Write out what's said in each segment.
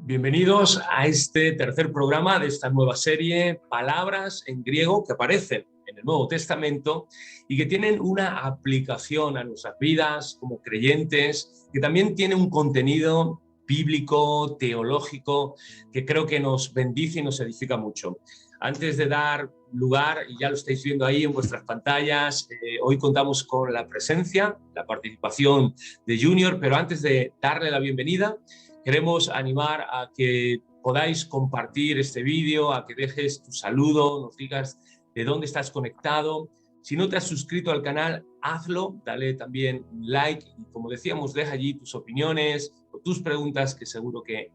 Bienvenidos a este tercer programa de esta nueva serie, Palabras en griego que aparecen en el Nuevo Testamento y que tienen una aplicación a nuestras vidas como creyentes, que también tiene un contenido bíblico, teológico, que creo que nos bendice y nos edifica mucho. Antes de dar lugar, y ya lo estáis viendo ahí en vuestras pantallas, hoy contamos con la presencia, la participación de Junior, pero antes de darle la bienvenida, queremos animar a que podáis compartir este vídeo, a que dejes tu saludo, nos digas de dónde estás conectado. Si no te has suscrito al canal, hazlo, dale también un like y, como decíamos, deja allí tus opiniones o tus preguntas que seguro que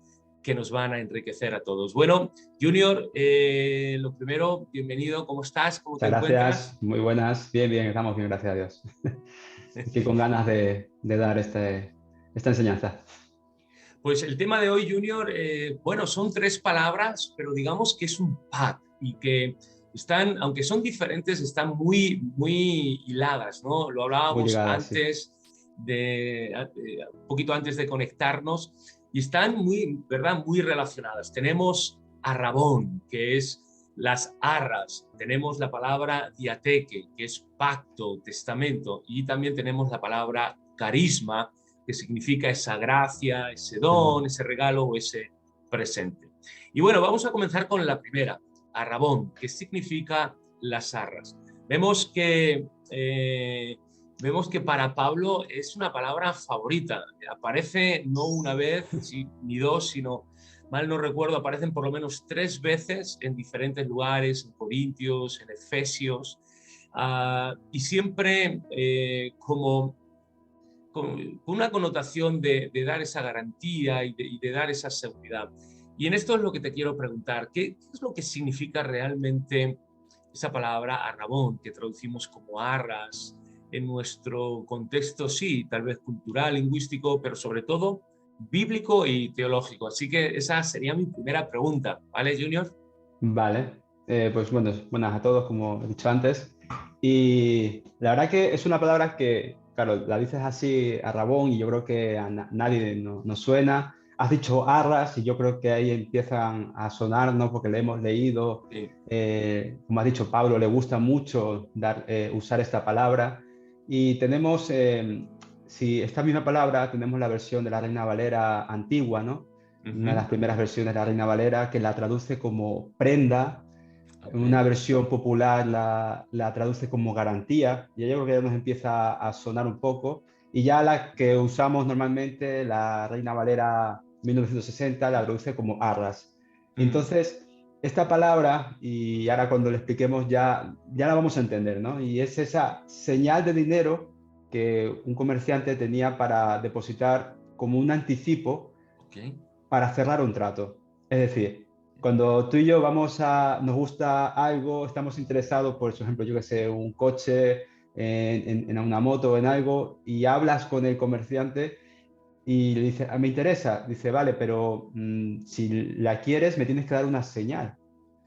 nos van a enriquecer a todos. Bueno, Junior, lo primero, bienvenido, ¿cómo estás? ¿Cómo te Muchas encuentras? gracias, muy buenas, bien, bien, estamos bien, gracias a Dios. Estoy con ganas de dar esta enseñanza. Pues el tema de hoy, Junior, bueno, son tres palabras, pero digamos que es un pack y que están, aunque son diferentes, están muy hiladas, ¿no? Lo Muy hablábamos llegada, sí. antes un poquito antes de conectarnos, y están muy, ¿verdad? Muy relacionadas. Tenemos arrabón, que es las arras, tenemos la palabra diateque, que es pacto, testamento, y también tenemos la palabra carisma, que significa esa gracia, ese don, ese regalo o ese presente. Y bueno, vamos a comenzar con la primera, arrabón, que significa las arras. Vemos que, vemos que para Pablo es una palabra favorita. Aparece no una vez ni dos, sino, mal no recuerdo, aparecen por lo menos 3 veces en diferentes lugares, en Corintios, en Efesios, y siempre con una connotación de dar esa garantía y de dar esa seguridad. Y en esto es lo que te quiero preguntar, ¿qué es lo que significa realmente esa palabra arrabón, que traducimos como arras, en nuestro contexto, sí, tal vez cultural, lingüístico, pero sobre todo bíblico y teológico? Así que esa sería mi primera pregunta, ¿vale, Junior? Vale, pues bueno, buenas a todos, como he dicho antes. Y la verdad que es una palabra que, claro, la dices así a Rabón y yo creo que a nadie nos suena. Has dicho arras y yo creo que ahí empiezan a sonarnos porque le hemos leído. Sí. Como has dicho, Pablo le gusta mucho usar esta palabra. Y tenemos, si esta misma palabra, tenemos la versión de la Reina Valera antigua, ¿no? Una de las primeras versiones de la Reina Valera, que la traduce como prenda. Una Okay. versión popular la traduce como garantía, y yo creo que ya nos empieza a sonar un poco. Y ya la que usamos normalmente, la Reina Valera 1960, la traduce como arras. Mm. Entonces, esta palabra, y ahora cuando le expliquemos ya la vamos a entender, ¿no? Y es esa señal de dinero que un comerciante tenía para depositar como un anticipo Okay. para cerrar un trato. Es decir, cuando tú y yo nos gusta algo, estamos interesados, por ejemplo, yo que sé, un coche, en una moto o en algo, y hablas con el comerciante y le dices, me interesa, dice, vale, pero si la quieres, me tienes que dar una señal.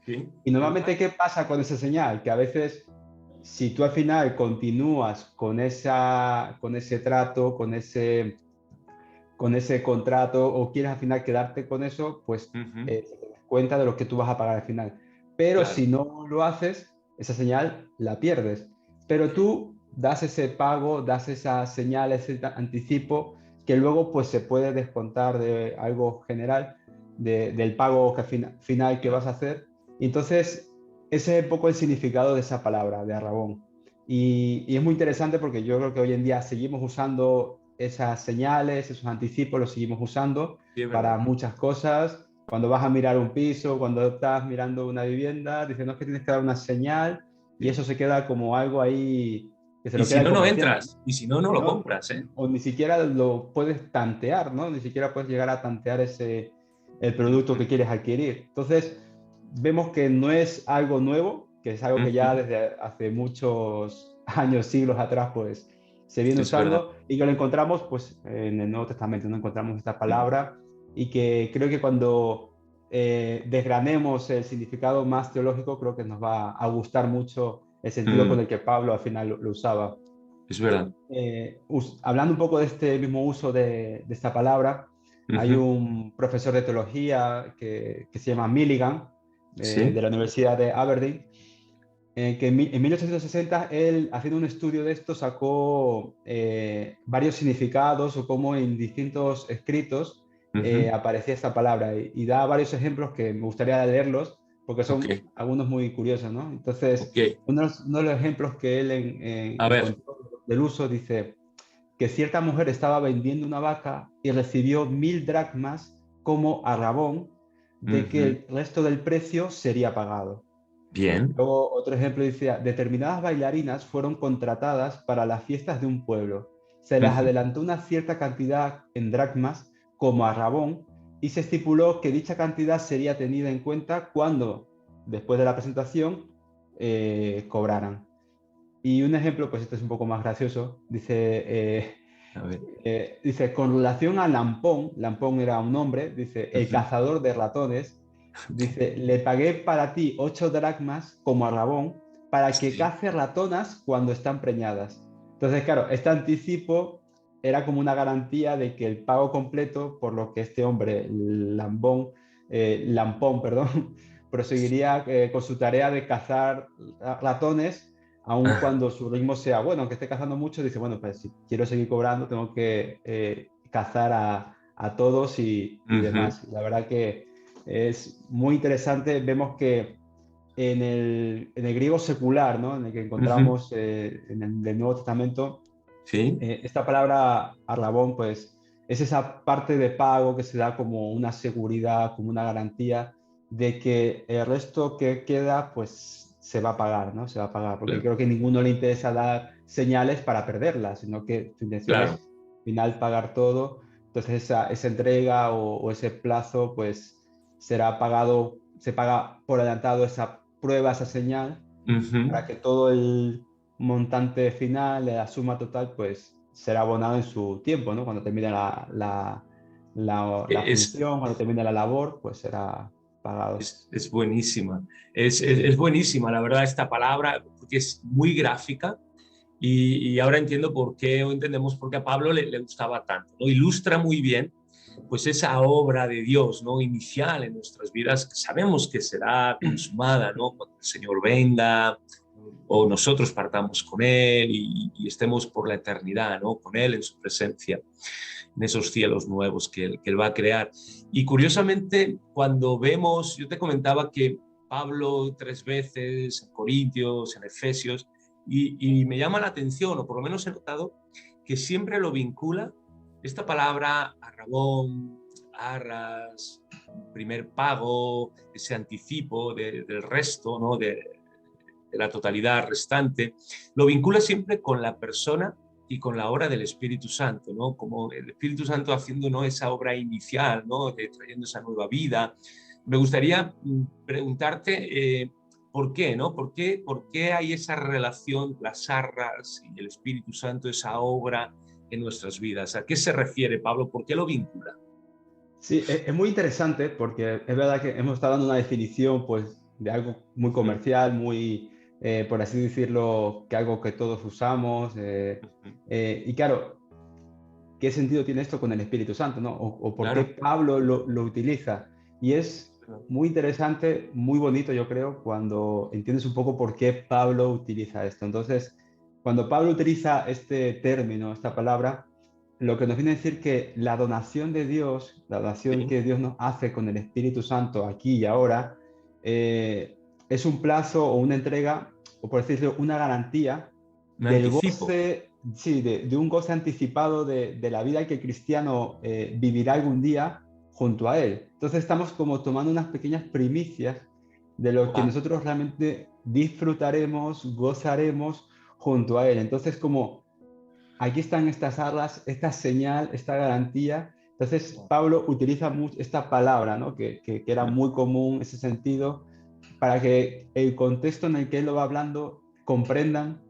Sí. Y Sí. normalmente, ¿qué pasa con esa señal? Que a veces, si tú al final continúas con ese trato, con ese contrato o quieres al final quedarte con eso, pues Ujú. te das cuenta de lo que tú vas a pagar al final. Pero Claro. si no lo haces, esa señal la pierdes. Pero tú das ese pago, das esa señal, ese anticipo, que luego pues se puede descontar de algo general, del pago final que vas a hacer. Y entonces, ese es un poco el significado de esa palabra, de arrabón. Y es muy interesante porque yo creo que hoy en día seguimos usando esas señales, esos anticipos, los seguimos usando Sí, es para verdad. muchas cosas. Cuando vas a mirar un piso, cuando estás mirando una vivienda, dicen, no, es que tienes que dar una señal y Sí. eso se queda como algo ahí que se Y lo si queda el no, no comerciante, entras. Y si no, no lo ¿no? compras, ¿eh? O ni siquiera lo puedes tantear, ¿no? Ni siquiera puedes llegar a tantear el producto Ujú. que quieres adquirir. Entonces, vemos que no es algo nuevo, que es algo que ya Ujú. desde hace muchos años, siglos atrás, pues se viene Es verdad. usando y que lo encontramos pues en el Nuevo Testamento, no encontramos esta Mm. palabra y que creo que cuando desgranemos el significado más teológico, creo que nos va a gustar mucho el sentido con Mm. el que Pablo al final lo usaba. Es verdad. Hablando un poco de este mismo uso de esta palabra, Hay Ujú. un profesor de teología que se llama Milligan, Sí. de la Universidad de Aberdeen, que en 1860 él, haciendo un estudio de esto, sacó varios significados o cómo en distintos escritos Ujú. aparecía esta palabra y da varios ejemplos que me gustaría leerlos porque Ok, son algunos muy curiosos, ¿no? Entonces, ok. uno de los ejemplos que él A ver. encontró del uso dice que cierta mujer estaba vendiendo una vaca y recibió 1000 dracmas como arrabón de que Ujú. el resto del precio sería pagado. Bien. Luego, otro ejemplo decía, determinadas bailarinas fueron contratadas para las fiestas de un pueblo. Se les Ujú. adelantó una cierta cantidad en dracmas como a Rabón y se estipuló que dicha cantidad sería tenida en cuenta cuando, después de la presentación, cobraran. Y un ejemplo, pues este es un poco más gracioso, A ver. dice, con relación a Lampón, Lampón era un hombre, dice, el Ujú. cazador de ratones, Ok. dice, le pagué para ti 8 dracmas como a Rabón para que Sí. cace ratonas cuando están preñadas. Entonces, claro, este anticipo era como una garantía de que el pago completo, por lo que este hombre, Lampón, perdón, proseguiría con su tarea de cazar ratones aun Ajá. cuando su ritmo sea bueno, aunque esté cazando mucho, dice, bueno, pues si quiero seguir cobrando, tengo que cazar a todos y Ujú. demás. La verdad que es muy interesante. Vemos que en el griego secular, ¿no? En el que Ujú. encontramos en el Nuevo Testamento, Sí. esta palabra arrabón, pues es esa parte de pago que se da como una seguridad, como una garantía de que el resto que queda, pues se va a pagar, ¿no? Se va a pagar, porque Claro. creo que a ninguno le interesa dar señales para perderlas, sino que tu intención es Claro. al final pagar todo. Entonces esa entrega o ese plazo, pues será pagado, se paga por adelantado esa prueba, esa señal, Ujú. para que todo el montante final, la suma total, pues será abonado en su tiempo, ¿no? Cuando termine la Es, función, cuando termine la labor, pues será pagado. es buenísima. Es Sí, buenísima, la verdad, esta palabra, porque es muy gráfica y ahora entiendo por qué, o entendemos por qué a Pablo le gustaba tanto, ¿no? Ilustra muy bien pues esa obra de Dios, ¿no? Inicial en nuestras vidas, que sabemos que será consumada, ¿no? Cuando el Señor venga o nosotros partamos con Él y estemos por la eternidad, ¿no? Con Él en su presencia, en esos cielos nuevos que Él va a crear. Y curiosamente, cuando vemos, yo te comentaba que Pablo 3 veces, en Corintios, en Efesios, y me llama la atención, o por lo menos he notado, que siempre lo vincula esta palabra a Rabón, arras, primer pago, ese anticipo del resto, ¿no? de la totalidad restante, lo vincula siempre con la persona y con la obra del Espíritu Santo, ¿no? Como el Espíritu Santo haciendo, ¿no? esa obra inicial, ¿no? Trayendo esa nueva vida. Me gustaría preguntarte por qué, ¿no? ¿Por qué hay esa relación, las arras y el Espíritu Santo, esa obra en nuestras vidas? ¿A qué se refiere, Pablo? ¿Por qué lo vincula? sí, es muy interesante porque es verdad que hemos estado dando una definición, pues, de algo muy Uh -huh, comercial, muy, por así decirlo, que algo que todos usamos. uh -huh. Y claro, ¿qué sentido tiene esto con el Espíritu Santo, no? O por qué Claro. Pablo lo utiliza. Y es muy interesante, muy bonito, yo creo, cuando entiendes un poco por qué Pablo utiliza esto. Entonces, cuando Pablo utiliza este término, esta palabra, lo que nos viene a decir que la donación de Dios, la donación Sí. que Dios nos hace con el Espíritu Santo aquí y ahora, eh, es un plazo o una entrega, o por decirlo, una garantía Un del anticipo. goce, sí, de un goce anticipado de la vida que el cristiano vivirá algún día junto a Él. Entonces estamos como tomando unas pequeñas primicias de lo que Wow. nosotros realmente disfrutaremos, gozaremos junto a Él. Entonces como aquí están estas arras, esta señal, esta garantía. Entonces Pablo utiliza mucho esta palabra, ¿no? Que era muy común ese sentido para que el contexto en el que él lo va hablando comprendan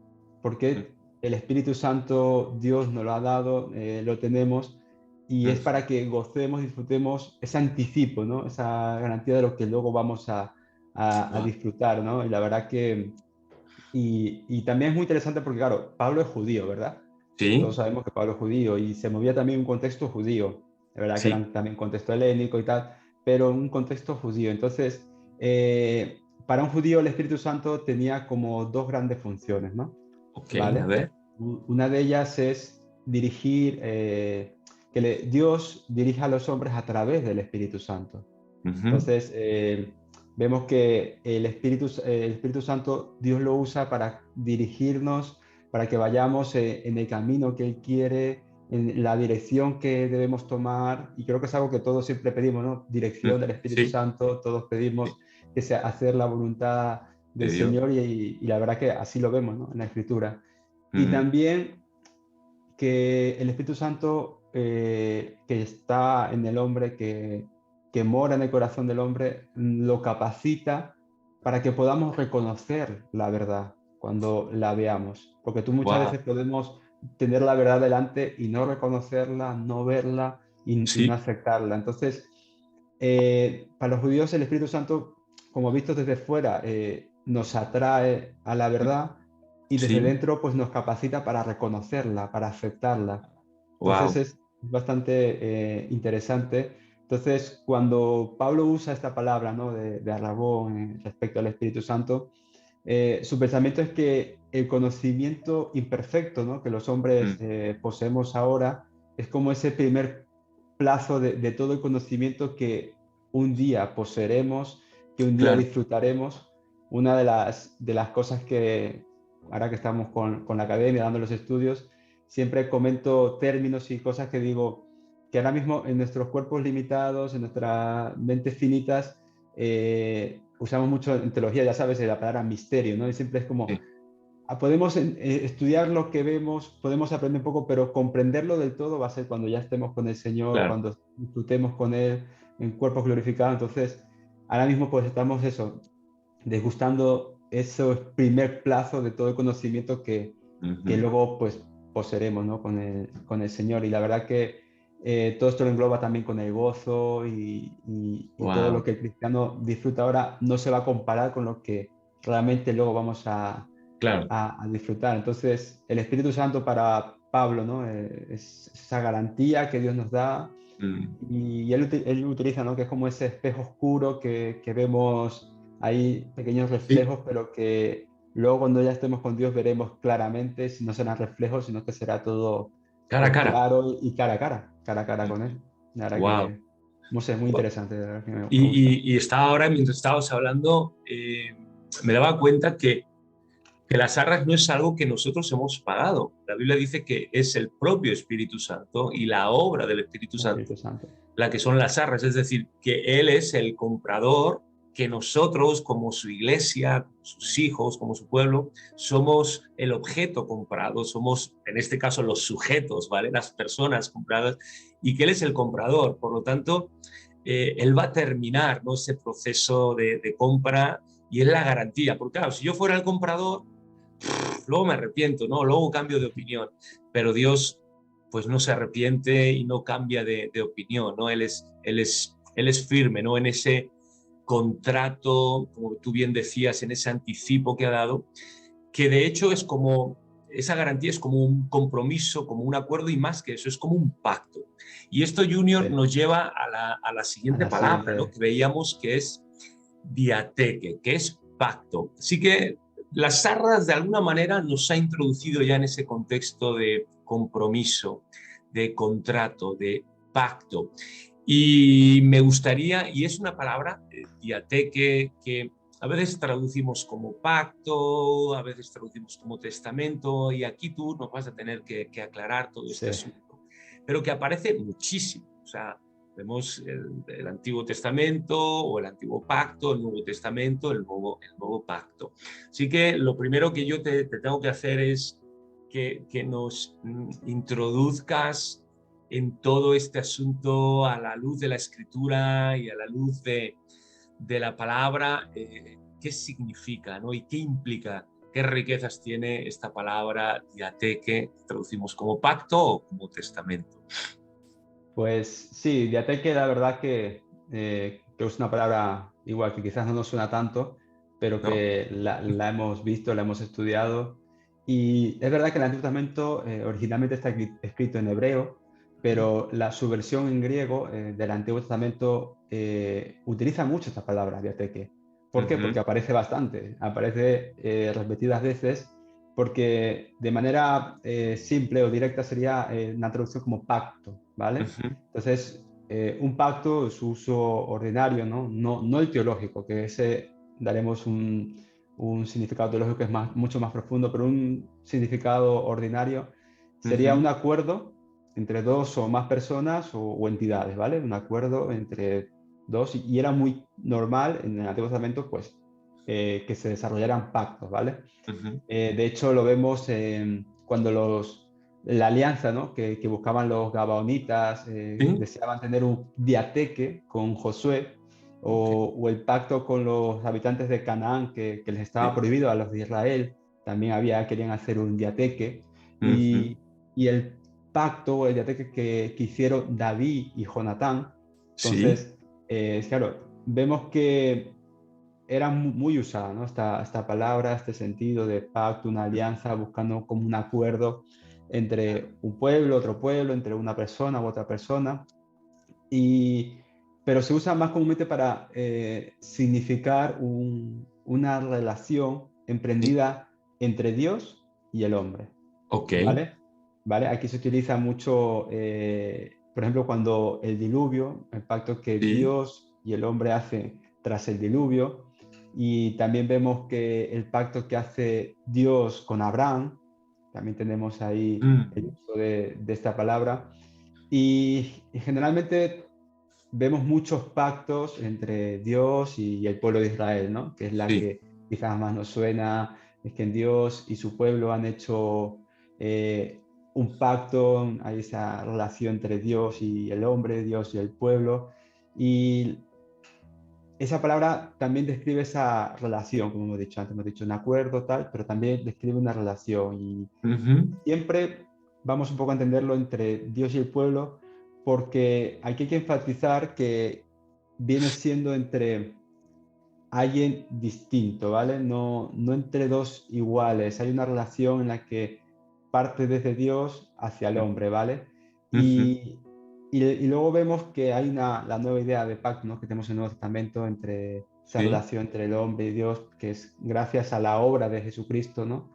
por qué el Espíritu Santo Dios nos lo ha dado, lo tenemos, y es para que gocemos, disfrutemos ese anticipo, ¿no? Esa garantía de lo que luego vamos a Wow. disfrutar, ¿no? Y la verdad que, y también es muy interesante porque, claro, Pablo es judío, ¿verdad? Sí. Todos sabemos que Pablo es judío y se movía también en un contexto judío. Es verdad que Sí. eran también contexto helénico y tal, pero un contexto judío. Entonces, para un judío el Espíritu Santo tenía como dos grandes funciones, ¿no? Ok, a ¿Vale? ver. Una de ellas es dirigir, Dios dirige a los hombres a través del Espíritu Santo. Ujú. Entonces, vemos que el Espíritu Santo Dios lo usa para dirigirnos, para que vayamos en el camino que Él quiere, en la dirección que debemos tomar. Y creo que es algo que todos siempre pedimos, ¿no? Dirección del Espíritu Sí, Santo, todos sí, pedimos que sea hacer la voluntad del de Dios. Señor y la verdad que así lo vemos, ¿no? En la Escritura. Y Ujú. también que el Espíritu Santo que está en el hombre, que mora en el corazón del hombre, lo capacita para que podamos reconocer la verdad cuando la veamos. Porque tú muchas Wow. veces podemos tener la verdad delante y no reconocerla, no verla y no Sí, aceptarla. Entonces, para los judíos el Espíritu Santo, como visto desde fuera, nos atrae a la verdad y desde sí, dentro pues nos capacita para reconocerla, para aceptarla. Entonces wow. es bastante interesante. Entonces, cuando Pablo usa esta palabra, ¿no? de Arrabón respecto al Espíritu Santo, su pensamiento es que el conocimiento imperfecto, ¿no? que los hombres poseemos ahora es como ese primer plazo de todo el conocimiento que un día poseeremos, que un día Claro. disfrutaremos. Una de las cosas que, ahora que estamos con la academia, dando los estudios, siempre comento términos y cosas que digo que ahora mismo en nuestros cuerpos limitados, en nuestras mentes finitas, usamos mucho en teología, ya sabes, la palabra misterio, ¿no? Y siempre es como, Sí, podemos estudiar lo que vemos, podemos aprender un poco, pero comprenderlo del todo va a ser cuando ya estemos con el Señor, claro. cuando disfrutemos con Él en cuerpos glorificados. Entonces, ahora mismo pues estamos eso, degustando ese primer plazo de todo el conocimiento que Ujú. luego pues poseeremos, ¿no? con el Señor. Y la verdad que todo esto lo engloba también con el gozo y todo lo Wow. que el cristiano disfruta ahora no se va a comparar con lo que realmente luego vamos Claro. a disfrutar. Entonces, el Espíritu Santo para Pablo, ¿no? Es esa garantía que Dios nos da Mm. y él utiliza, ¿no? Que es como ese espejo oscuro que vemos ahí, pequeños Sí, reflejos, pero que luego cuando ya estemos con Dios veremos claramente, si no serán reflejos, sino que será todo cara a pues cara. claro y cara a cara con Él. La verdad Wow. que, no sé, es muy interesante, la verdad que me Y, gusta. y estaba ahora, mientras estabas hablando, me daba cuenta que las arras no es algo que nosotros hemos pagado. La Biblia dice que es el propio Espíritu Santo y la obra del Espíritu El Santo Espíritu Santo. la que son las arras, es decir, que Él es el comprador, que nosotros como su iglesia, como sus hijos, como su pueblo, somos el objeto comprado, somos en este caso los sujetos, ¿vale? Las personas compradas, y que Él es el comprador. Por lo tanto, Él va a terminar, ¿no? Ese proceso de compra y es la garantía. Porque claro, si yo fuera el comprador, luego me arrepiento, ¿no? Luego cambio de opinión, pero Dios pues no se arrepiente y no cambia de opinión, ¿no? Él es firme, ¿no? En ese contrato, como tú bien decías, en ese anticipo que ha dado, que de hecho es como, esa garantía es como un compromiso, como un acuerdo y más que eso, es como un pacto. Y esto, Sí, Junior, nos lleva a la a siguiente la palabra, ¿no? siguiente. Que veíamos que es diateque, que es pacto. Así que las arras de alguna manera nos ha introducido ya en ese contexto de compromiso, de contrato, de pacto. Y me gustaría, y es una palabra, diateque, que a veces traducimos como pacto, a veces traducimos como testamento, y aquí tú nos vas a tener que aclarar todo este Sí. asunto, pero que aparece muchísimo. O sea, vemos el Antiguo Testamento o el Antiguo Pacto, el Nuevo Testamento, el nuevo Pacto. Así que lo primero que yo te tengo que hacer es que nos introduzcas en todo este asunto a la luz de la Escritura y a la luz de la palabra, qué significa, ¿no? Y qué implica, qué riquezas tiene esta palabra diateque, que traducimos como pacto o como testamento. Pues sí, diateque la verdad que es una palabra igual que quizás no nos suena tanto, pero ¿No? que la hemos visto, la hemos estudiado. Y es verdad que el Antiguo Testamento originalmente está escrito en hebreo, pero su versión en griego del Antiguo Testamento utiliza mucho esta palabra, diateque. ¿Por qué? Porque Ujú, aparece bastante, aparece repetidas veces, porque de manera simple o directa sería una traducción como pacto, ¿vale? ujú, Entonces, un pacto, su uso ordinario, ¿no? No el teológico, que ese daremos un significado teológico que es mucho más profundo, pero un significado ordinario sería un ujú. acuerdo entre dos o más personas o entidades, ¿vale? Un acuerdo entre dos y era muy normal en el Antiguo Testamento, pues, que se desarrollaran pactos, ¿vale? Ujú. De hecho, lo vemos cuando la alianza, ¿no? que buscaban los gabaonitas, Sí, deseaban tener un diateque con Josué, ok, o el pacto con los habitantes de Canaán, que les estaba sí. prohibido a los de Israel, también querían hacer un diateque, Ujú. y el pacto o el diateque que hicieron David y Jonatán, Sí. entonces, claro, vemos que era muy usada, ¿no? Esta palabra, este sentido de pacto, una alianza, buscando como un acuerdo entre un pueblo, otro pueblo, entre una persona u otra persona. Y, pero se usa más comúnmente para significar una relación Sí. emprendida entre Dios y el hombre, Ok. ¿vale? ¿Vale? Aquí se utiliza mucho, por ejemplo, cuando el diluvio, el pacto que Sí. Dios y el hombre hacen tras el diluvio, y también vemos que el pacto que hace Dios con Abraham, también tenemos ahí el Mm. uso de esta palabra, y generalmente vemos muchos pactos entre Dios y el pueblo de Israel, ¿no? Que es la Sí. que quizás más nos suena, es que Dios y su pueblo han hecho un pacto, hay esa relación entre Dios y el hombre, Dios y el pueblo, y esa palabra también describe esa relación, como hemos dicho antes, hemos dicho un acuerdo, tal, pero también describe una relación, y Ujú. siempre vamos un poco a entenderlo entre Dios y el pueblo, porque aquí hay que enfatizar que viene siendo entre alguien distinto, ¿vale? No entre dos iguales. Hay una relación en la que parte desde Dios hacia el hombre, ¿vale? Ujú. Y luego vemos que hay la nueva idea de pacto, ¿no? Que tenemos en el Nuevo Testamento entre esa Sí. relación entre el hombre y Dios, que es gracias a la obra de Jesucristo, ¿no?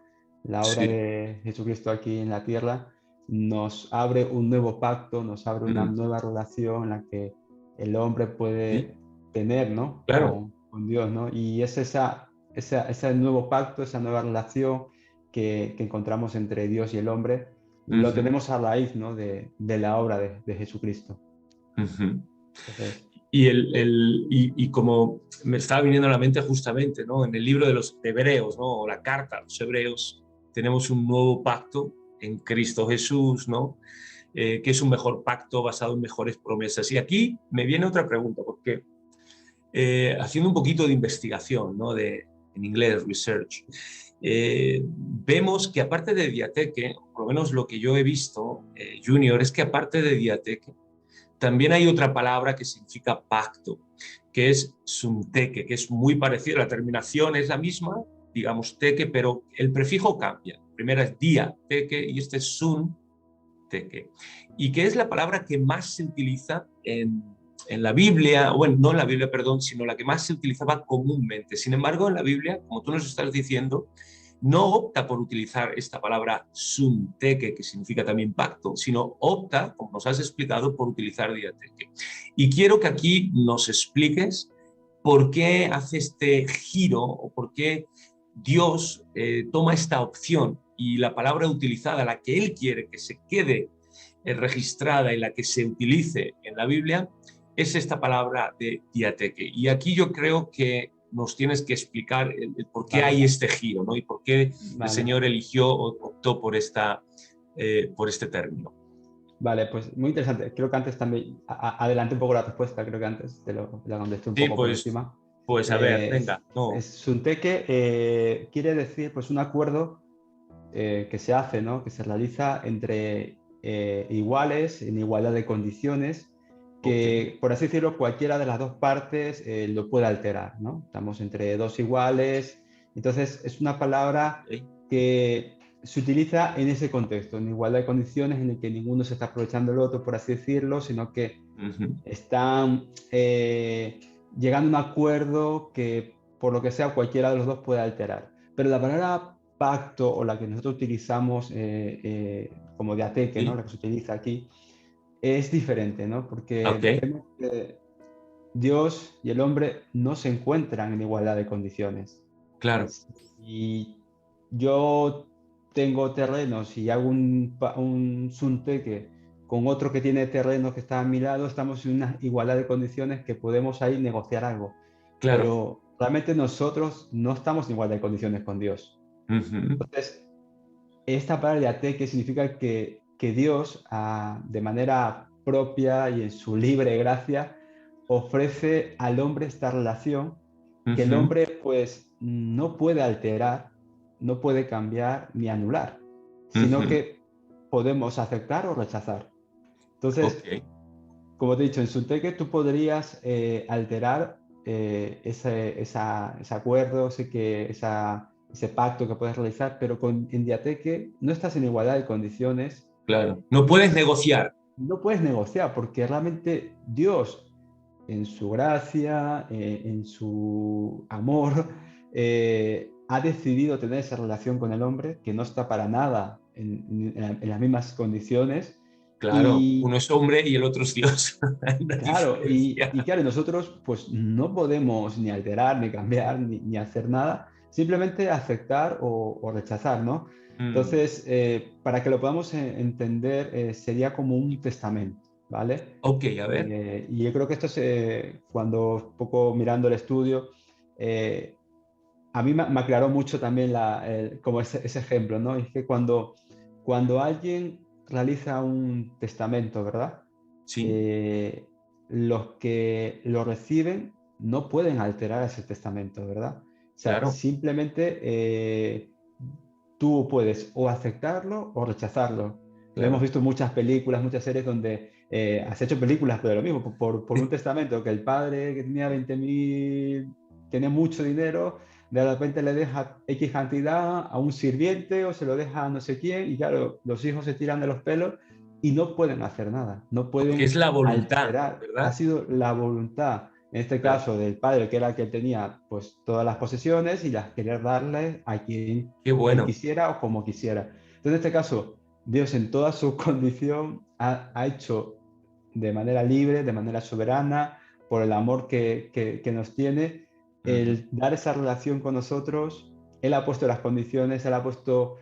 La obra Sí. de Jesucristo aquí en la tierra nos abre un nuevo pacto, nos abre una Mm. nueva relación en la que el hombre Sí. puede tener, ¿no? Claro. Con Dios, ¿no? Y es ese nuevo pacto, esa nueva relación que encontramos entre Dios y el hombre, lo Ujú. tenemos a raíz, ¿no? de la obra de Jesucristo. Ujú. Entonces, Y como me estaba viniendo a la mente justamente, ¿no? En el libro de los Hebreos, ¿no? O la carta a los Hebreos, tenemos un nuevo pacto en Cristo Jesús, ¿no? Que es un mejor pacto basado en mejores promesas. Y aquí me viene otra pregunta, porque haciendo un poquito de investigación, ¿no? En inglés, research, vemos que aparte de diateque, por lo menos lo que yo he visto, Junior, es que aparte de diateque, también hay otra palabra que significa pacto, que es sunteque, que es muy parecido. La terminación es la misma, digamos teque, pero el prefijo cambia. Primera es dia, teque, y este es sun, teque. Y que es la palabra que más se utiliza en la Biblia, bueno, no en la Biblia, perdón, sino la que más se utilizaba comúnmente. Sin embargo, en la Biblia, como tú nos estás diciendo, no opta por utilizar esta palabra sunteque, que significa también pacto, sino opta, como nos has explicado, por utilizar diateque. Y quiero que aquí nos expliques por qué hace este giro o por qué Dios toma esta opción y la palabra utilizada, la que Él quiere que se quede registrada y la que se utilice en la Biblia, es esta palabra de diateque. Y aquí yo creo que nos tienes que explicar el por qué hay vale, este giro, ¿no? Y por qué el vale. Señor eligió o optó por este término. Vale, pues muy interesante. Creo que antes también, adelante un poco la respuesta, creo que antes te lo contesté un Sí, poco por pues, encima. pues a ver, Eh, venga, no. Sunteque quiere decir pues un acuerdo que se hace, ¿no? Que se realiza entre iguales, en igualdad de condiciones, Ok, que por así decirlo, cualquiera de las dos partes lo puede alterar, ¿no? Estamos entre dos iguales, entonces es una palabra ok, que se utiliza en ese contexto, en igualdad de condiciones, en el que ninguno se está aprovechando del otro, por así decirlo, sino que Ujú. están llegando a un acuerdo que, por lo que sea, cualquiera de los dos puede alterar. Pero la palabra pacto, o la que nosotros utilizamos como diateque, ¿no? Sí, La que se utiliza aquí, es diferente, ¿no? ok, Porque vemos que Dios y el hombre no se encuentran en igualdad de condiciones. claro, Y yo tengo terrenos y hago un sunteque con otro que tiene terrenos que está a mi lado, estamos en una igualdad de condiciones que podemos ahí negociar algo. claro. Pero realmente nosotros no estamos en igualdad de condiciones con Dios. Ujú. Entonces, esta palabra que significa que Dios, de manera propia y en su libre gracia, ofrece al hombre esta relación que el Ujú. hombre pues no puede alterar, no puede cambiar ni anular, sino Ujú. que podemos aceptar o rechazar. Ok, Entonces, como te he dicho, en Sunteque tú podrías alterar ese acuerdo, ese pacto que puedes realizar, pero en Diateque no estás en igualdad de condiciones, claro. No puedes negociar. no puedes negociar, porque realmente Dios, en su gracia, en su amor, ha decidido tener esa relación con el hombre, que no está para nada en las mismas condiciones. Claro, Y uno es hombre y el otro es Dios. Hay una claro, y diferencia. claro, nosotros pues no podemos ni alterar, ni cambiar, ni hacer nada, simplemente aceptar o rechazar, ¿no? Mm. Entonces, para que lo podamos entender, sería como un testamento, ¿vale? Ok, a ver. Y yo creo que esto cuando un poco mirando el estudio, eh, a mí me aclaró mucho también como ese ejemplo, ¿no? Es que cuando alguien realiza un testamento, ¿verdad? Sí, eh, los que lo reciben no pueden alterar ese testamento, ¿verdad? O sea, claro, simplemente tú puedes o aceptarlo o rechazarlo. Lo hemos claro. visto en muchas películas, muchas series donde has hecho películas, pero lo mismo, por un testamento, que el padre que tenía 20.000, tenía mucho dinero, de repente le deja X cantidad a un sirviente o se lo deja a no sé quién, y claro, los hijos se tiran de los pelos y no pueden hacer nada, no Porque pueden es la voluntad, alterar. Ha ¿verdad? sido la voluntad, en este Claro. caso del padre, que era el que tenía pues todas las posesiones y las quería darle a quien Qué él bueno. quisiera o como quisiera. Entonces, en este caso, Dios en toda su condición ha hecho de manera libre, de manera soberana, por el amor que nos tiene, Ujú. el dar esa relación con nosotros. Él ha puesto las condiciones, Él ha puesto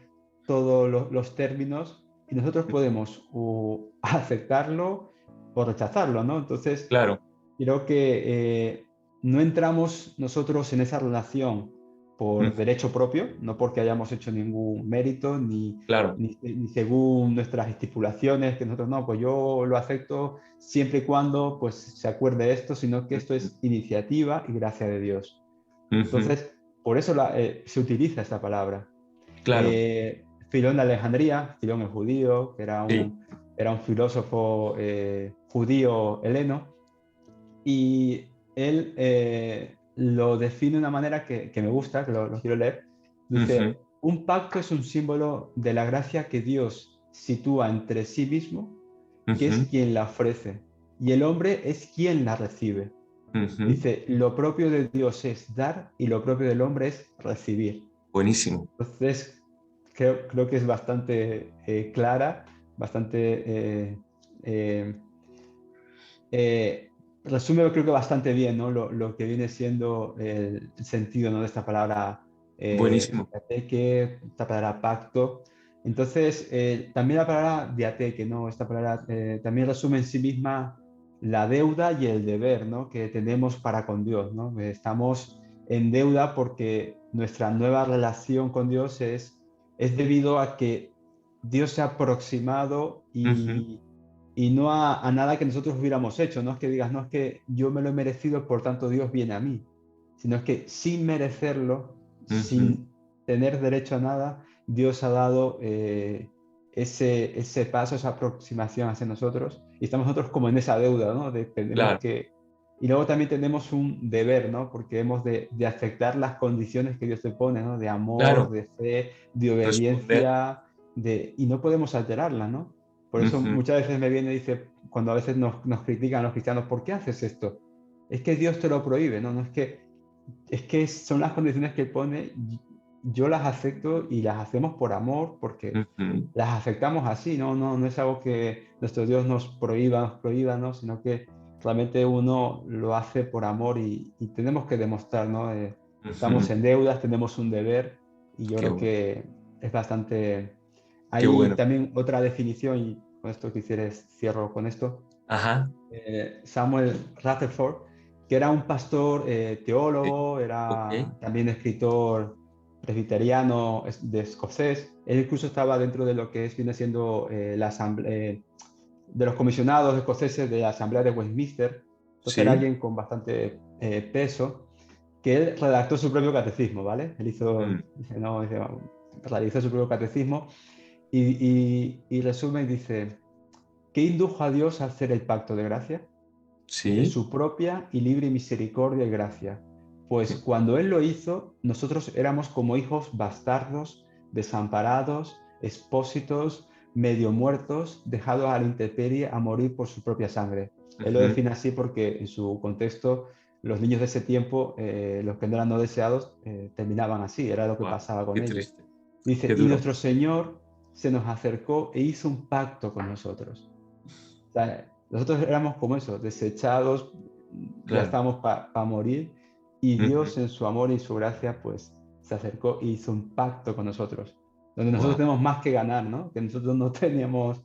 todos los términos y nosotros podemos o aceptarlo o rechazarlo, ¿no? Entonces, Claro, creo que no entramos nosotros en esa relación por ujú, derecho propio, no porque hayamos hecho ningún mérito, claro. ni según nuestras estipulaciones, que nosotros no, pues yo lo acepto siempre y cuando pues, se acuerde esto, sino que esto Ujú, es iniciativa y gracia de Dios. ujú, Entonces, por eso se utiliza esta palabra. claro, Filón de Alejandría, Filón el judío, que sí. era un filósofo judío heleno, y él lo define de una manera que me gusta, que lo quiero leer. Ujú, Dice, un pacto es un símbolo de la gracia que Dios sitúa entre sí mismo, que es ujú, quien la ofrece, y el hombre es quien la recibe. ujú. Dice, lo propio de Dios es dar y lo propio del hombre es recibir. Buenísimo. Entonces, creo que es bastante clara, bastante... eh, eh, resume creo que bastante bien, ¿no? Lo que viene siendo el sentido, ¿no? De esta palabra Buenísimo. diateque, esta palabra pacto. Entonces, también la palabra diateque, ¿no? Esta palabra también resume en sí misma la deuda y el deber, ¿no? Que tenemos para con Dios, ¿no? Estamos en deuda porque nuestra nueva relación con Dios es debido a que Dios se ha aproximado Ujú, y no a nada que nosotros hubiéramos hecho. No es que digas, no es que yo me lo he merecido, por tanto Dios viene a mí, sino es que sin merecerlo, ujú. sin tener derecho a nada, Dios ha dado ese paso, esa aproximación hacia nosotros, y estamos nosotros como en esa deuda, ¿no? Tenemos Claro, que Y luego también tenemos un deber, ¿no? Porque hemos de aceptar las condiciones que Dios te pone, ¿no? De amor, Claro, de fe, de responder. obediencia, y no podemos alterarla, ¿no? Por eso Ujú, muchas veces me viene y dice, cuando a veces nos critican los cristianos, ¿por qué haces esto? Es que Dios te lo prohíbe, ¿no? No es que son las condiciones que pone, yo las acepto y las hacemos por amor, porque ujú. las aceptamos así, ¿no? No es algo que nuestro Dios nos prohíba, ¿no? Sino que realmente uno lo hace por amor y tenemos que demostrar, ¿no? Estamos Ujú. en deudas, tenemos un deber y yo Qué creo bueno, que es bastante... qué Hay bueno. también otra definición, y con esto quisieras cierro con esto, Ajá, Samuel Rutherford, que era un pastor sí, teólogo, ok, era también escritor presbiteriano de escocés. Él incluso estaba dentro de lo que viene siendo la asamblea, de los comisionados escoceses de la Asamblea de Westminster. Entonces era sí. alguien con bastante peso, que él redactó su propio catecismo, ¿vale? Él hizo, Mm, no, realizó su propio catecismo y resume y dice, ¿qué indujo a Dios a hacer el pacto de gracia? Dice, sí. su propia y libre misericordia y gracia. Pues cuando Él lo hizo, nosotros éramos como hijos bastardos, desamparados, expósitos, medio muertos, dejados a la intemperie a morir por su propia sangre. Él lo Ujú. define así porque en su contexto, los niños de ese tiempo, los que no eran no deseados, terminaban así, era lo que Guau, pasaba con qué ellos. triste, Dice, qué y duro. nuestro Señor se nos acercó e hizo un pacto con nosotros. O sea, nosotros éramos como eso, desechados, ya Claro. estábamos para morir, y Ujú. Dios en su amor y su gracia, pues se acercó y hizo un pacto con nosotros, donde nosotros Guau, tenemos más que ganar, ¿no? Que nosotros no teníamos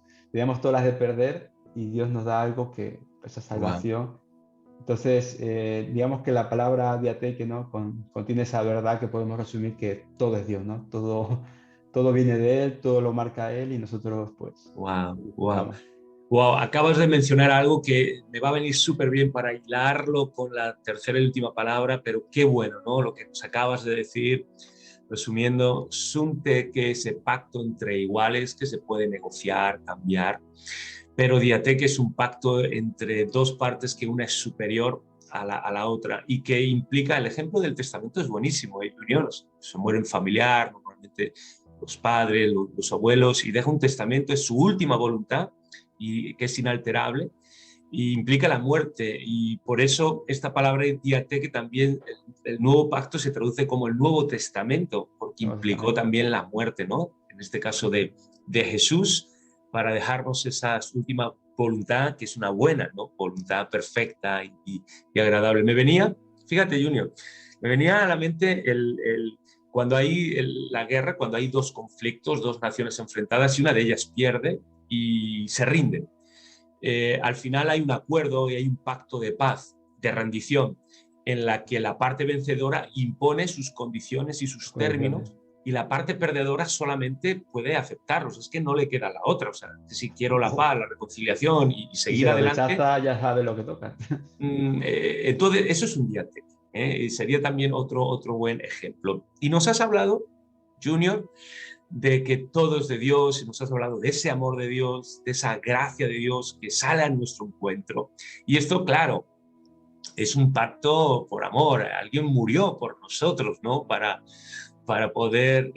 todas las de perder, y Dios nos da algo que, esa guau. salvación. Entonces, digamos que la palabra diateque, ¿no? Contiene esa verdad que podemos resumir que todo es Dios, ¿no? Todo viene de Él, todo lo marca Él y nosotros, pues, Wow, wow. disfrutamos. Wow, acabas de mencionar algo que me va a venir súper bien para hilarlo con la tercera y última palabra, pero qué bueno, ¿no? Lo que nos acabas de decir, resumiendo, sunte que ese pacto entre iguales que se puede negociar, cambiar, pero diate que es un pacto entre dos partes que una es superior a la otra y que implica, el ejemplo del testamento es buenísimo, hay uniones, se muere un familiar, normalmente los padres, los abuelos, y deja un testamento, es su última voluntad y que es inalterable, y implica la muerte. Y por eso esta palabra diate que también el nuevo pacto se traduce como el Nuevo Testamento, porque Nuevo implicó Testamento. también la muerte, ¿no? En este caso de Jesús, para dejarnos esa última voluntad, que es una buena, ¿no? Voluntad perfecta y agradable. Me venía, fíjate, Junior, me venía a la mente cuando hay la guerra, cuando hay dos conflictos, dos naciones enfrentadas y una de ellas pierde y se rinden. Al final hay un acuerdo y hay un pacto de paz, de rendición, en la que la parte vencedora impone sus condiciones y sus Condiciones. términos y la parte perdedora solamente puede aceptarlos. Es que no le queda la otra. O sea, si quiero la paz, la reconciliación y Y se seguir lo adelante, rechaza, ya sabe lo que toca. entonces eso es un diálogo. Sería también otro buen ejemplo. Y nos has hablado, Junior, de que todo es de Dios y nos has hablado de ese amor de Dios, de esa gracia de Dios que sale a nuestro encuentro. Y esto, claro, es un pacto por amor. Alguien murió por nosotros, ¿no? Para poder,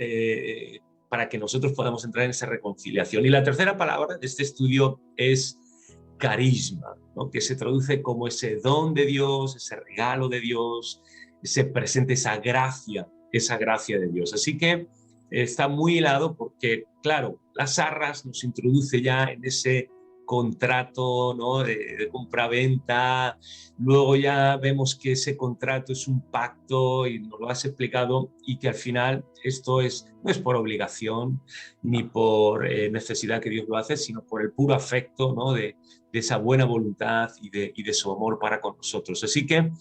para que nosotros podamos entrar en esa reconciliación. Y la tercera palabra de este estudio es carisma, ¿no? Que se traduce como ese don de Dios, ese regalo de Dios, ese presente, esa gracia de Dios. Así que está muy hilado porque, claro, las arras nos introduce ya en ese contrato, ¿no? de compra-venta. Luego ya vemos que ese contrato es un pacto y nos lo has explicado y que al final esto no es por obligación ni No. por necesidad que Dios lo hace, sino por el puro afecto, ¿no? de esa buena voluntad y de su amor para con nosotros. Así que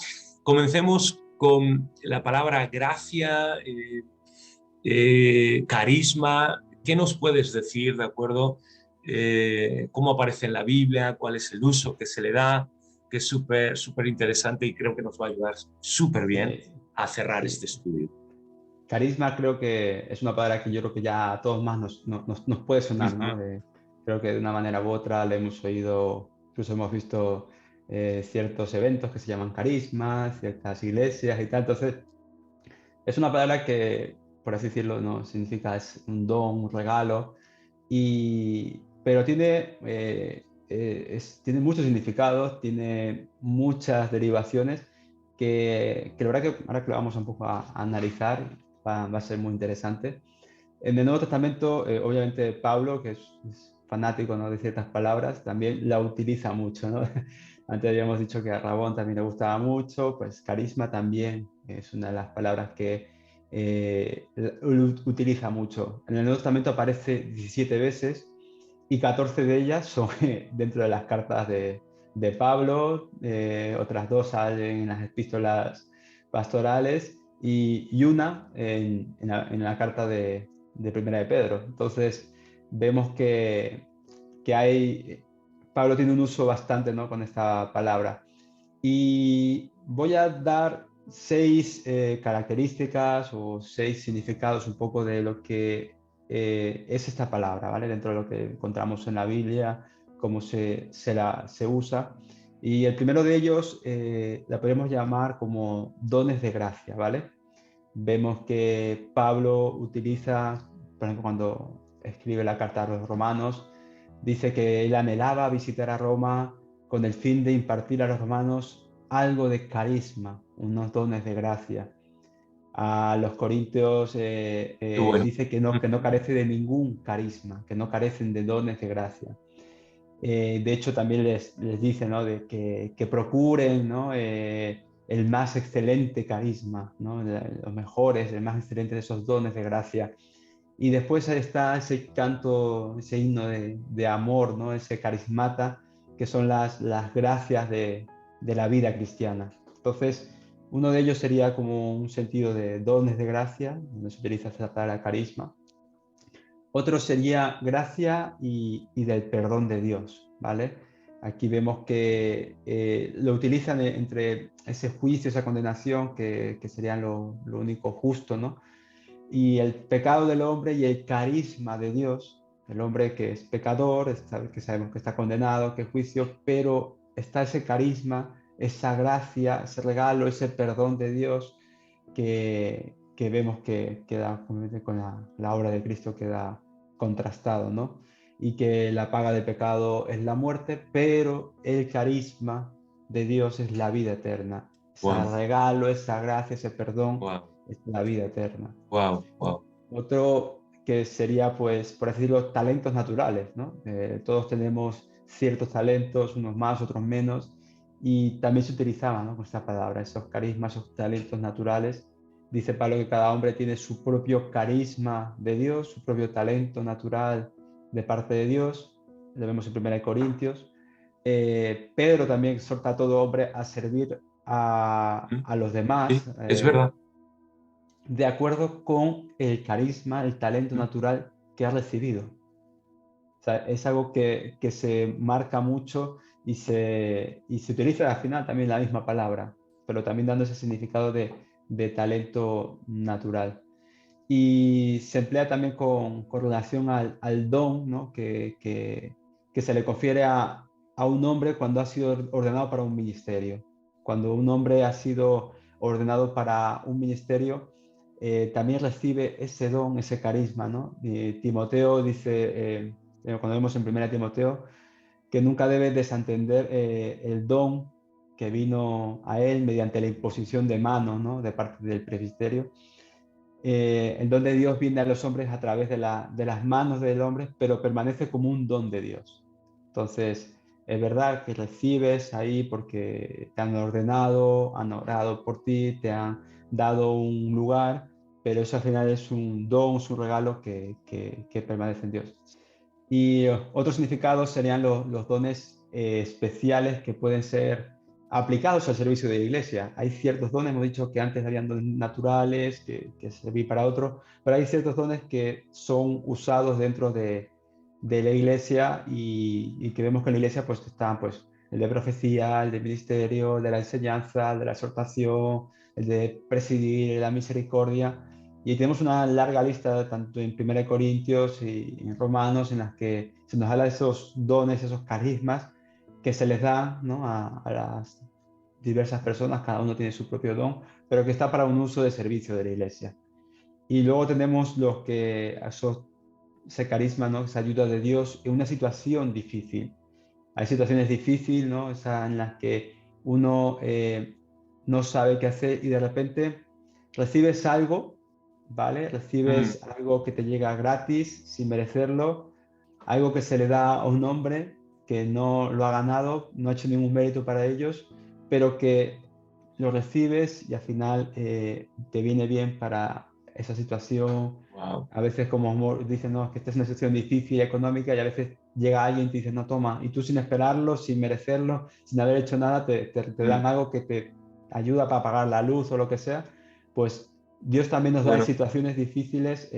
comencemos con la palabra gracia, carisma. ¿Qué nos puedes decir, de acuerdo? ¿Cómo aparece en la Biblia? ¿Cuál es el uso que se le da? Que es súper, súper interesante y creo que nos va a ayudar súper bien Sí, a cerrar sí. este estudio. Carisma creo que es una palabra que yo creo que ya a todos más nos puede Uh sonar, -huh. ¿no? Creo que de una manera u otra le hemos oído, incluso hemos visto ciertos eventos que se llaman carismas, ciertas iglesias y tal. Entonces, es una palabra que, por así decirlo, no significa es un don, un regalo, pero tiene muchos significados, tiene muchas derivaciones que la verdad que ahora que lo vamos un poco a analizar va a ser muy interesante. En el Nuevo Testamento, obviamente Pablo, que es fanático, ¿no?, de ciertas palabras, también la utiliza mucho, ¿no? Antes habíamos dicho que a Rabón también le gustaba mucho, pues carisma también es una de las palabras que utiliza mucho. En el Nuevo Testamento aparece 17 veces y 14 de ellas son dentro de las cartas de Pablo, otras 2 salen en las epístolas pastorales y una en la carta de Primera de Pedro. Entonces vemos que Pablo tiene un uso bastante, ¿no?, con esta palabra. Y voy a dar 6 características o 6 significados un poco de lo que es esta palabra, ¿vale? Dentro de lo que encontramos en la Biblia, cómo se usa. Y el primero de ellos la podemos llamar como dones de gracia, ¿vale? Vemos que Pablo utiliza, por ejemplo, cuando escribe la carta a los romanos, dice que él anhelaba visitar a Roma con el fin de impartir a los romanos algo de carisma, unos dones de gracia. A los corintios Qué bueno. dice que no carece de ningún carisma, que no carecen de dones de gracia. De hecho, también les dice, ¿no?, de que procuren, ¿no?, el más excelente carisma, ¿no?, los mejores, el más excelente de esos dones de gracia. Y después está ese canto, ese himno de amor, ¿no?, ese carismata, que son las gracias de la vida cristiana. Entonces, uno de ellos sería como un sentido de dones de gracia, donde se utiliza esa palabra carisma. Otro sería gracia y del perdón de Dios, ¿vale? Aquí vemos que lo utilizan entre ese juicio, esa condenación, que serían lo único justo, ¿no? Y el pecado del hombre y el carisma de Dios, el hombre que es pecador, que sabemos que está condenado, que es juicio, pero está ese carisma, esa gracia, ese regalo, ese perdón de Dios que vemos que queda con la obra de Cristo, queda contrastado, ¿no? Y que la paga del pecado es la muerte, pero el carisma de Dios es la vida eterna. Ese Wow, regalo, esa gracia, ese perdón wow, es la vida eterna. wow, wow. Otro que sería, pues, por así decirlo, talentos naturales, ¿no? Todos tenemos ciertos talentos, unos más, otros menos, y también se utilizaba, ¿no?, con esta palabra, esos carismas, esos talentos naturales. Dice Pablo que cada hombre tiene su propio carisma de Dios, su propio talento natural de parte de Dios. Lo vemos en 1 Corintios. Pedro también exhorta a todo hombre a servir a los Sí, demás, es verdad. de acuerdo con el carisma, el talento natural que ha recibido. O sea, es algo que se marca mucho y se utiliza al final también la misma palabra, pero también dando ese significado de talento natural. Y se emplea también con relación al don, ¿no?, que se le confiere a un hombre cuando ha sido ordenado para un ministerio. Cuando un hombre ha sido ordenado para un ministerio, también recibe ese don, ese carisma, ¿no? Timoteo dice, cuando vemos en 1 Timoteo, que nunca debe desentender el don que vino a él mediante la imposición de manos, ¿no?, de parte del presbiterio. El don de Dios viene a los hombres a través de las manos del hombre, pero permanece como un don de Dios. Entonces, es verdad que recibes ahí porque te han ordenado, han orado por ti, te han dado un lugar, pero eso al final es un don, es un regalo que permanece en Dios. Y otros significados serían los dones especiales que pueden ser aplicados al servicio de la iglesia. Hay ciertos dones, hemos dicho que antes habían dones naturales, que servían para otros, pero hay ciertos dones que son usados dentro de la iglesia y que vemos que en la iglesia pues están pues el de profecía, el de ministerio, el de la enseñanza, el de la exhortación, el de presidir, la misericordia. Y tenemos una larga lista, tanto en 1 Corintios y en Romanos, en las que se nos habla de esos dones, esos carismas, que se les da, ¿no?, a las diversas personas, cada uno tiene su propio don, pero que está para un uso de servicio de la iglesia. Y luego tenemos los que, ese carisma, ¿no?, esa ayuda de Dios en una situación difícil. Hay situaciones difíciles, ¿no?, esas en las que uno no sabe qué hacer y de repente recibes algo, ¿vale? Mm, Recibes algo que te llega gratis, sin merecerlo, algo que se le da a un hombre que no lo ha ganado, no ha hecho ningún mérito para ellos, pero que lo recibes y al final te viene bien para esa situación. wow. A veces, como dicen, no, es que esta es una situación difícil económica, y a veces llega alguien y te dice, no, toma, y tú sin esperarlo, sin merecerlo, sin haber hecho nada, te dan Mm, algo que te ayuda para pagar la luz o lo que sea. Pues Dios también nos da en bueno. situaciones difíciles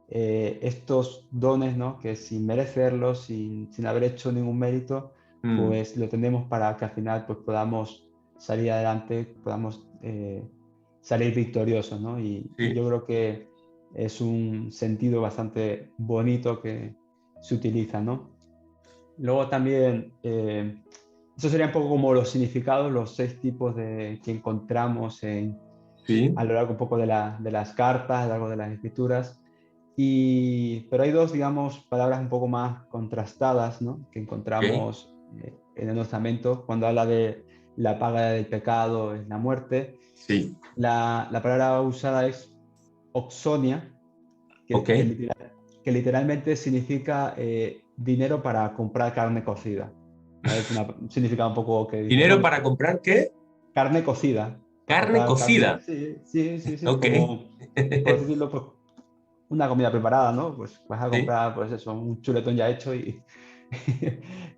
estos dones, ¿no?, que sin merecerlos, sin haber hecho ningún mérito, Mm, pues lo tenemos para que al final pues podamos salir adelante, podamos salir victoriosos, ¿no? Y sí, yo creo que es un sentido bastante bonito que se utiliza, ¿no? Luego también, eso sería un poco como los significados, los 6 tipos que encontramos sí, a lo largo un poco de las cartas, a lo largo de las escrituras. Pero hay dos, digamos, palabras un poco más contrastadas, ¿no?, que ok, encontramos en el Nuevo Testamento, cuando habla de la paga del pecado es la muerte. sí, La palabra usada es oxonia, ok. que literalmente significa dinero para comprar carne cocida. ¿Vale? Es un significado un poco que dices, ¿Dinero bueno, para comprar qué? carne cocida, para Carne comprar carne. cocida. Sí, sí, sí, sí, Ok. como, por decirlo, pues, una comida preparada, ¿no? Pues vas a Sí, comprar, pues eso, un chuletón ya hecho y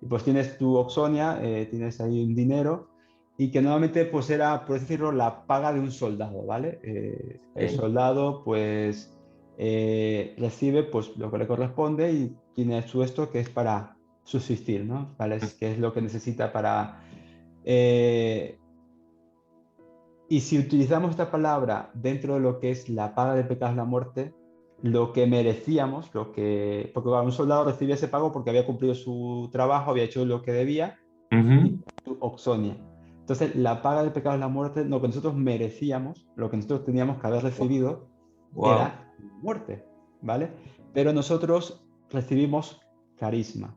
pues tienes tu oxonia, tienes ahí un dinero y que normalmente pues era, por decirlo, la paga de un soldado, ¿vale? El ok. soldado pues recibe pues lo que le corresponde y tiene su esto que es para subsistir, ¿no? ¿Vale? Que es lo que necesita para... eh, y si utilizamos esta palabra dentro de lo que es la paga del pecado es la muerte, lo que merecíamos, porque claro, un soldado recibía ese pago porque había cumplido su trabajo, había hecho lo que debía, y Ujú. tu oxonia. Entonces, la paga del pecado es la muerte, lo que nosotros merecíamos, lo que nosotros teníamos que haber recibido, Wow. era muerte, ¿vale? Pero nosotros recibimos carisma,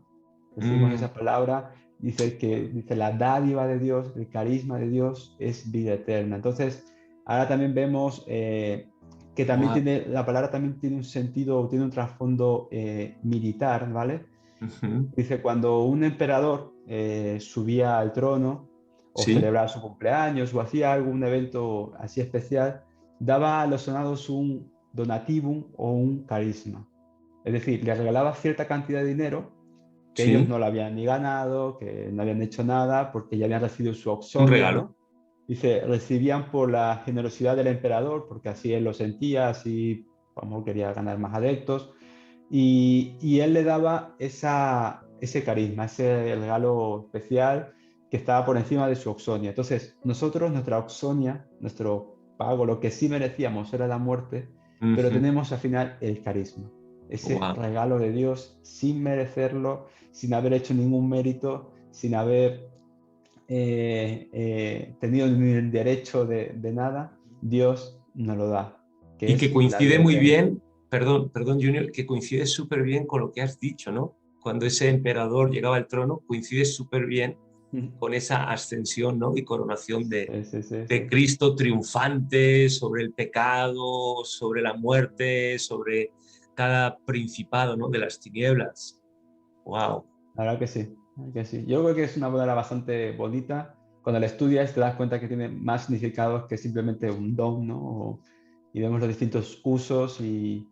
recibimos Mm, esa palabra, dice la dádiva de Dios, el carisma de Dios es vida eterna. Entonces, ahora también vemos que también wow. tiene, la palabra también tiene un sentido, tiene un trasfondo militar, ¿vale? Ujú. Dice, cuando un emperador subía al trono o Sí, celebraba su cumpleaños o hacía algún evento así especial, daba a los soldados un donativum o un carisma. Es decir, le regalaba cierta cantidad de dinero que ellos sí. no lo habían ni ganado, que no habían hecho nada porque ya habían recibido su Un oxonia, regalo. ¿no? Dice, recibían por la generosidad del emperador, porque así él lo sentía, así como quería ganar más adeptos, y él le daba ese carisma, ese regalo especial que estaba por encima de su oxonia. Entonces, nosotros, nuestra oxonia, nuestro pago, lo que sí merecíamos era la muerte, pero tenemos al final el carisma, ese Wow. regalo de Dios sin merecerlo, sin haber hecho ningún mérito, sin haber tenido ni el derecho de nada, Dios nos lo da, que Y que es la coincide vida muy eterna. bien, perdón, perdón, Junior, que coincide súper bien con lo que has dicho, ¿no? Cuando ese emperador llegaba al trono, coincide súper bien con esa ascensión, ¿no?, y coronación Sí, sí, sí, de sí. Cristo triunfante sobre el pecado, sobre la muerte, sobre cada principado, ¿no?, de las tinieblas. Wow. La verdad que sí, la verdad que sí. Yo creo que es una boda bastante bonita. Cuando la estudias te das cuenta que tiene más significados que simplemente un don, ¿no? Y vemos los distintos usos y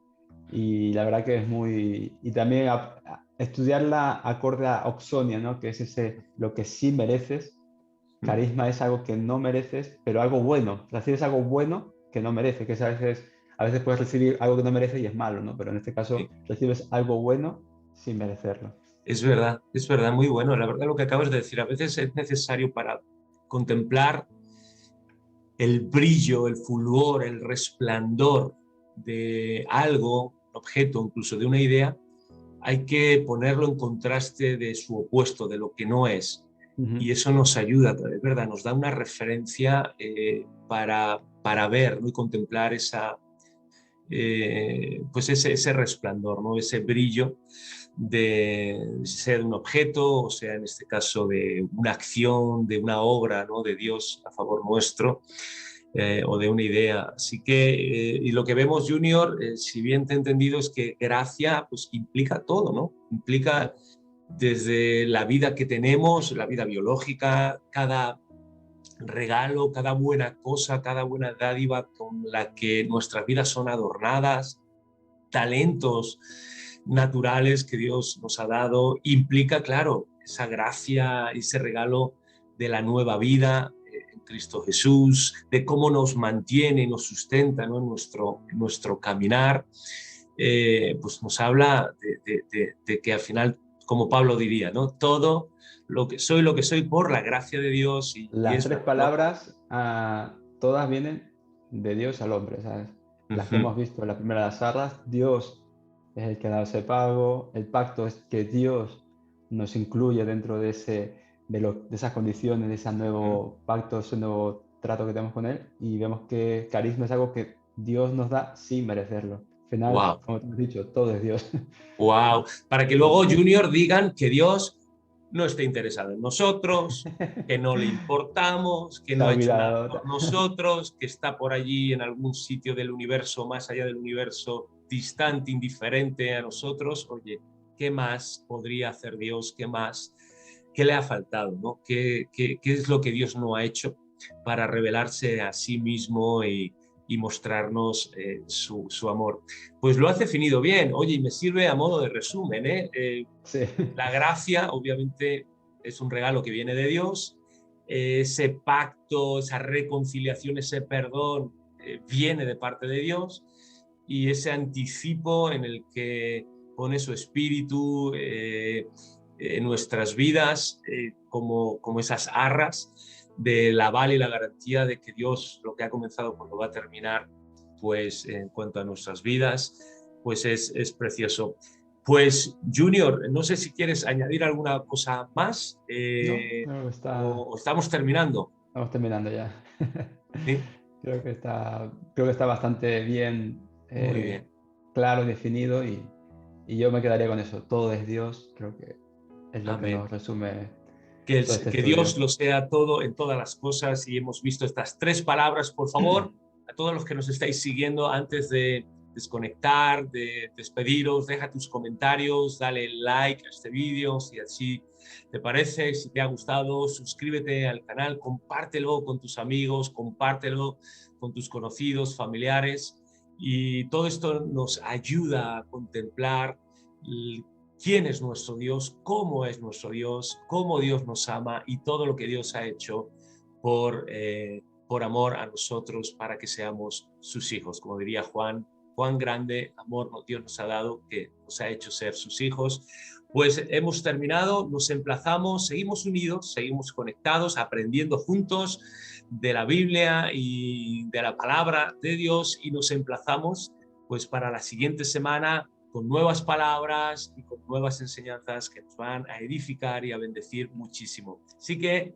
la verdad que es muy... Y también estudiarla acorde a Oxonia, ¿no? Que es lo que sí mereces. Carisma es algo que no mereces, pero algo bueno. Recibes algo bueno que no mereces, que es a veces puedes recibir algo que no mereces y es malo, ¿no? Pero en este caso Sí. recibes algo bueno sin merecerlo. Es verdad, muy bueno. La verdad lo que acabas de decir, a veces es necesario para contemplar el brillo, el fulgor, el resplandor de algo, un objeto, incluso de una idea, hay que ponerlo en contraste de su opuesto, de lo que no es. Y Ujú. eso nos ayuda, es verdad, nos da una referencia para ver, ¿no? Y contemplar pues ese resplandor, ¿no? Ese brillo de ser un objeto, o sea, en este caso de una acción, de una obra, ¿no? De Dios a favor nuestro, o de una idea. Así que, y lo que vemos, Junior, si bien te he entendido, es que gracia pues implica todo, ¿no? Implica desde la vida que tenemos, la vida biológica, cada regalo, cada buena cosa, cada buena dádiva con la que nuestras vidas son adornadas, talentos naturales que Dios nos ha dado, implica, claro, esa gracia, ese regalo de la nueva vida en Cristo Jesús, de cómo nos mantiene y nos sustenta, ¿no? En nuestro caminar, pues nos habla de que al final, como Pablo diría, ¿no? Todo lo que soy por la gracia de Dios y Las es tres verdad, ¿no? palabras, todas vienen de Dios al hombre, ¿sabes? Las que Ujú, hemos visto, la primera de las arras, Dios es el que da ese pago, el pacto es que Dios nos incluye dentro de, de esas condiciones, de ese ujú. nuevo pacto, ese nuevo trato que tenemos con Él, y vemos que carisma es algo que Dios nos da sin merecerlo. Al final, Wow. como te hemos dicho, todo es Dios. Wow, para que luego Junior digan que Dios no está interesado en nosotros, que no le importamos, que Se no ha ha hecho nada olvidado. por nosotros, que está por allí en algún sitio del universo, más allá del universo, distante, indiferente a nosotros. Oye, ¿qué más podría hacer Dios? ¿Qué más? ¿Qué le ha faltado? ¿No? ¿Qué es lo que Dios no ha hecho para revelarse a sí mismo y mostrarnos su amor? Pues lo has definido bien. Oye, y me sirve a modo de resumen, ¿eh? Sí. La gracia, obviamente, es un regalo que viene de Dios. Ese pacto, esa reconciliación, ese perdón, viene de parte de Dios. Y ese anticipo en el que pone su espíritu en nuestras vidas, como esas arras de la aval y la garantía de que Dios lo que ha comenzado pues lo va a terminar, pues en cuanto a nuestras vidas, pues es precioso. Pues Junior, no sé si quieres añadir alguna cosa más, No, creo que o estamos terminando. estamos terminando ya. ¿Sí? Creo que está bastante bien, Muy bien. claro, definido y yo me quedaría con eso. Todo es Dios, creo que es lo que Amén. nos resume Que, todo este que Dios estudio. lo sea todo en todas las cosas, y hemos visto estas tres palabras. Por favor, a todos los que nos estáis siguiendo, antes de desconectar, de despediros, deja tus comentarios, dale like a este vídeo si así te parece, si te ha gustado, suscríbete al canal, compártelo con tus amigos, compártelo con tus conocidos, familiares, y todo esto nos ayuda a contemplar quién es nuestro Dios, cómo es nuestro Dios, cómo Dios nos ama y todo lo que Dios ha hecho por amor a nosotros para que seamos sus hijos. Como diría Juan, cuán grande amor Dios nos ha dado que nos ha hecho ser sus hijos. Pues hemos terminado, nos emplazamos, seguimos unidos, seguimos conectados, aprendiendo juntos de la Biblia y de la palabra de Dios, y nos emplazamos pues para la siguiente semana con nuevas palabras y con nuevas enseñanzas que nos van a edificar y a bendecir muchísimo. Así que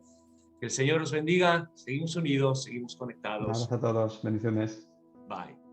el Señor os bendiga, seguimos unidos, seguimos Un conectados. abrazo a todos, bendiciones. Bye.